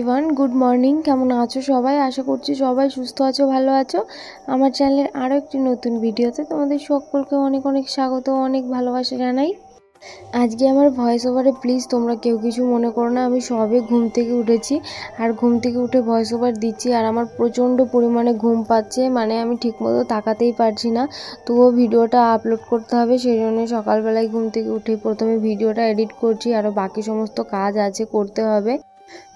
Everyone, good morning. কেমন আছো সবাই? আশা করছি সবাই সুস্থ আছো, ভালো আছো। আমার চ্যানেলের আরও একটি নতুন ভিডিওতে তোমাদের সকলকে অনেক অনেক স্বাগত, অনেক ভালোবাসা জানাই। আজকে আমার ভয়েস ওভারে প্লিজ তোমরা কেউ কিছু মনে করো না। আমি সবে ঘুম থেকে উঠেছি আর ঘুম থেকে উঠে ভয়েস ওভার দিচ্ছি আর আমার প্রচণ্ড পরিমাণে ঘুম পাচ্ছে, মানে আমি ঠিকমতো তাকাতেই পারছি না। তবুও ভিডিওটা আপলোড করতে হবে, সেই জন্য সকালবেলায় ঘুম থেকে উঠে প্রথমে ভিডিওটা এডিট করছি, আরও বাকি সমস্ত কাজ আছে করতে হবে।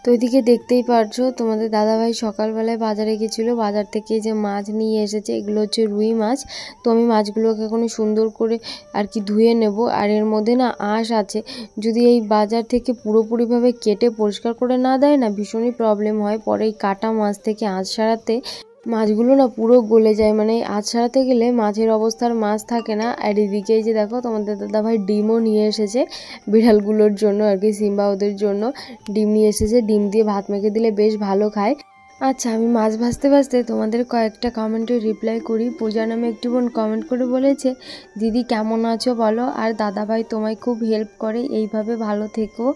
তো এদিকে দেখতেই পারছো তোমাদের দাদাভাই সকালবেলায় বাজারে গেছিলো, বাজার থেকে যে মাছ নিয়ে এসেছে এগুলো হচ্ছে রুই মাছ। তো আমি মাছগুলোকে এখন সুন্দর করে আর কি ধুয়ে নেব। আর এর মধ্যে না আঁশ আছে, যদি এই বাজার থেকে পুরোপুরিভাবে কেটে পরিষ্কার করে না দেয় না ভীষণই প্রবলেম হয়। পরে এই কাটা মাছ থেকে আঁশ ছাড়াতে মাছগুলো না পুরো গলে যায়, মানে আঁশ ছাড়াতে গেলে মাছের অবস্থার মাছ থাকে না। আর এদিকে যে দেখো তোমাদের দাদাভাই ডিমও নিয়ে এসেছে বিড়ালগুলোর জন্য আর কি, সিম্বা ওদের জন্য ডিম নিয়ে এসেছে। ডিম দিয়ে ভাত মেখে দিলে বেশ ভালো খায়। আচ্ছা, আমি মাছ ভাজতে ভাজতে তোমাদের কয়েকটা কমেন্টে রিপ্লাই করি। পূজা নামে একটি বোন কমেন্ট করে বলেছে, দিদি কেমন আছো বলো, আর দাদাভাই তোমায় খুব হেল্প করে, এইভাবে ভালো থেকো।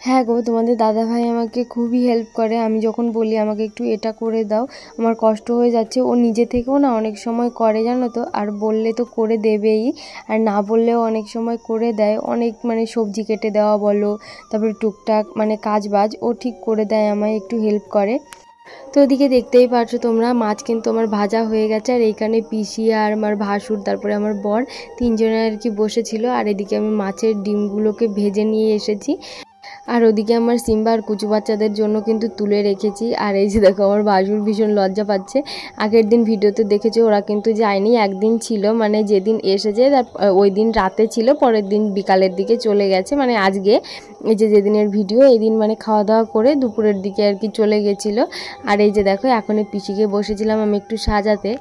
হ্যাঁ গো, তোমাদের দাদাভাই আমাকে খুবই হেল্প করে। আমি যখন বলি আমাকে একটু এটা করে দাও, আমার কষ্ট হয়ে যাচ্ছে, ও নিজে থেকেও না অনেক সময় করে জানো তো। আর বললে তো করে দেবেই, আর না বললেও অনেক সময় করে দেয়। অনেক মানে সবজি কেটে দেওয়া বলো, তারপরে টুকটাক মানে কাজ বাজ ও ঠিক করে দেয়, আমায় একটু হেল্প করে। তো ওদিকে দেখতেই পারছো তোমরা, মাছ কিন্তু আমার ভাজা হয়ে গেছে। আর এইখানে পিসি আর আমার ভাসুর তারপরে আমার বর তিনজনে আর কি বসেছিল। আর এদিকে আমি মাছের ডিমগুলোকে ভেজে নিয়ে এসেছি। আর ওদিকে আমার সিম্বা আর কুচু বাচ্চাদের জন্য কিন্তু তুলে রেখেছি। আর এই যে দেখো আমার ভাসুর ভীষণ লজ্জা পাচ্ছে। আগের দিন ভিডিওতে দেখেছে ওরা কিন্তু যায়নি, একদিন ছিল, মানে যেদিন এসেছে ওই দিন রাতে ছিল, পরের দিন বিকালের দিকে চলে গেছে। মানে আজকে এই যে যেদিনের ভিডিও এই দিন মানে খাওয়া দাওয়া করে দুপুরের দিকে আর কি চলে গেছিলো। আর এই যে দেখো এখন এই পিসিকে বসেছিলাম আমি একটু সাজাতে।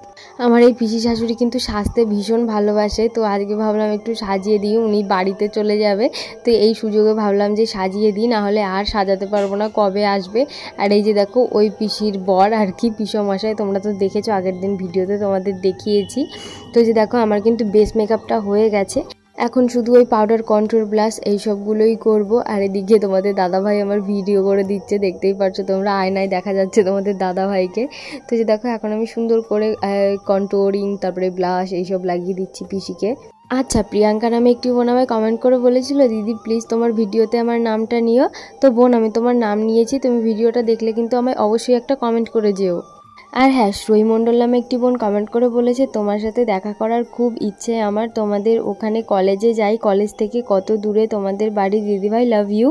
আমার এই পিসি শাশুড়ি কিন্তু সাজতে ভীষণ ভালোবাসে, তো আজকে ভাবলাম একটু সাজিয়ে দিই, উনি বাড়িতে চলে যাবে। তো এই সুযোগে ভাবলাম যে সাজিয়ে দিই, না হলে আর সাজাতে পারবো না, কবে আসবে। আর এই যে দেখো ওই পিসির বর আর কি, পিসমশাই, তোমরা তো দেখেছো আগের দিন ভিডিওতে তোমাদের দেখিয়েছি। তো এই যে দেখো আমার কিন্তু বেস মেকআপটা হয়ে গেছে, এখন শুধু ওই পাউডার, কন্ট্রোল, ব্লাশ এইসবগুলোই করব। আর এদিকে তোমাদের দাদাভাই আমার ভিডিও করে দিচ্ছে, দেখতেই পারছো তোমরা, আয়নায় দেখা যাচ্ছে তোমাদের দাদাভাইকে। তো যে দেখো এখন আমি সুন্দর করে কন্ট্রোলিং তারপরে ব্লাশ এইসব লাগিয়ে দিচ্ছি পিসিকে। আচ্ছা, প্রিয়াঙ্কা নামে একটি বোন আমায় কমেন্ট করে বলেছিল, দিদি প্লিজ তোমার ভিডিওতে আমার নামটা নিও। তো বোন, আমি তোমার নাম নিয়েছি, তুমি ভিডিওটা দেখলে কিন্তু আমায় অবশ্যই একটা কমেন্ট করে যেও। আর হ্যাঁ, শ্রী মণ্ডল নামে একটি বোন কমেন্ট করে বলেছে, তোমার সাথে দেখা করার খুব ইচ্ছে আমার, তোমাদের ওখানে কলেজে যাই, কলেজ থেকে কত দূরে তোমাদের বাড়ি দিদিভাই, লাভ ইউ।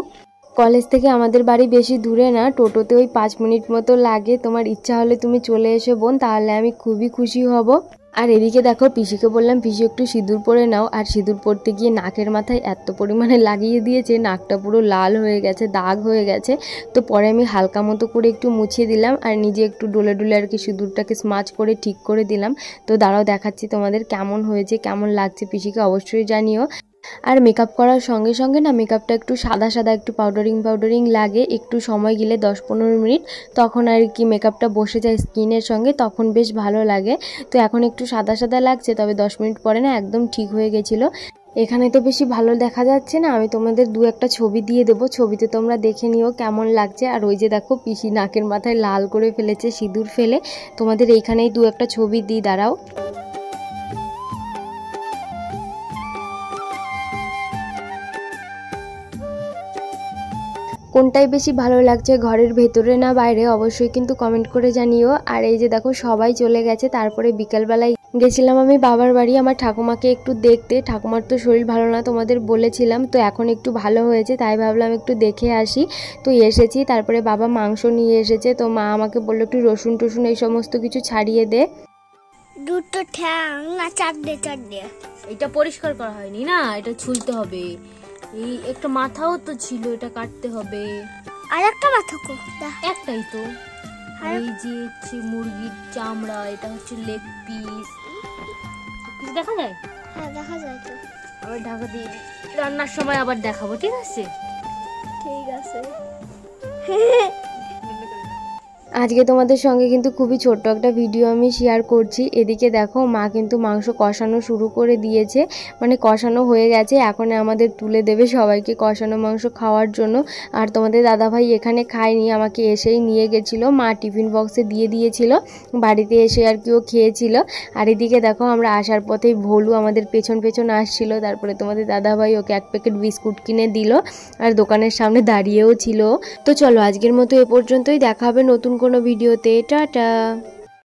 কলেজ থেকে আমাদের বাড়ি বেশি দূরে না, টোটোতে ওই 5 মিনিট মতো লাগে। তোমার ইচ্ছা হলে তুমি চলে এসো বোন, তাহলে আমি খুবই খুশি হব। আর এদিকে দেখো পিসিকে বললাম, পিসি একটু সিঁদুর পরে নাও। আর সিঁদুর পরতে গিয়ে নাকের মাথায় এত পরিমাণে লাগিয়ে দিয়েছে, নাকটা পুরো লাল হয়ে গেছে, দাগ হয়ে গেছে। তো পরে আমি হালকা মতো করে একটু মুছিয়ে দিলাম আর নিজে একটু ডলে ডলে আর কি সিঁদুরটাকে স্মাচ করে ঠিক করে দিলাম। তো দাঁড়াও দেখাচ্ছি তোমাদের কেমন হয়েছে, কেমন লাগছে, পিসিকে অবশ্যই জানিও। আর মেকআপ করার সঙ্গে সঙ্গে না মেকআপটা একটু সাদা সাদা, একটু পাউডারিং লাগে, একটু সময় গেলে 10-15 মিনিট, তখন আর কি মেকআপটা বসে যায় স্কিনের সঙ্গে, তখন বেশ ভালো লাগে। তো এখন একটু সাদা সাদা লাগছে, তবে 10 মিনিট পরে না একদম ঠিক হয়ে গেছিলো। এখানে তো বেশি ভালো দেখা যাচ্ছে না, আমি তোমাদের 2-1টা ছবি দিয়ে দেবো, ছবিতে তোমরা দেখে নিও কেমন লাগছে। আর ওই যে দেখো পিসি নাকের মাথায় লাল করে ফেলেছে সিঁদুর ফেলে, তোমাদের এইখানেই 2-1টা ছবি দিই, দাঁড়াও। কোনটাই বেশি ভালো লাগছে, ঘরের ভেতরে না বাইরে, অবশ্যই কিন্তু কমেন্ট করে জানিও। আর এই যে দেখো সবাই চলে গেছে, তারপরে বিকালবেলায় গেছিলাম আমি বাবার বাড়ি আমার ঠাকুমাকে একটু দেখতে। ঠাকুমার তো শরীর ভালো না, তোমাদের বলেছিলাম, তো এখন একটু ভালো হয়েছে, তাই ভাবলাম একটু দেখে আসি। তো এসেছি, তারপরে বাবা মাংস নিয়ে এসেছে, তো মা আমাকে বললো একটু রসুন টসুন এই সমস্ত কিছু ছাড়িয়ে দে। দুটো ঠ্যাং আর চারটে এটা পরিষ্কার করা হয়নি না, এটা ছুলতে হবে। এই একটা মাথাও তো ছিল, এটা কাটতে হবে। আর একটা মাথা কো, একটাই তো। এই যে হচ্ছে মুরগির চামড়া, এটা হচ্ছে লেগ পিস, কিছু দেখা যায়? হ্যাঁ দেখা যায় তো। আবার ঢাকা দিয়ে দিই, রান্নার সময় আবার দেখাবো, ঠিক আছে? ঠিক আছে। আজকে তোমাদের সঙ্গে কিন্তু খুবই ছোট্ট একটা ভিডিও আমি শেয়ার করছি। এদিকে দেখো মা কিন্তু মাংস কষানো শুরু করে দিয়েছে, মানে কষানো হয়ে গেছে। এখন আমাদের তুলে দেবে সবাইকে কষানো মাংস খাওয়ার জন্য। আর তোমাদের দাদাভাই এখানে খায়নি, আমাকে এসেই নিয়ে গেছিলো, মা টিফিন বক্সে দিয়ে দিয়েছিল, বাড়িতে এসে আর কি ও খেয়েছিল। আর এদিকে দেখো আমরা আসার পথেই ভোলু আমাদের পেছন পেছন আসছিল, তারপরে তোমাদের দাদাভাই ওকে এক প্যাকেট বিস্কুট কিনে দিল আর দোকানের সামনে দাঁড়িয়েও ছিল। তো চলো আজকের মতো এ পর্যন্তই, দেখা হবে নতুন কোনো ভিডিওতে। টাটা।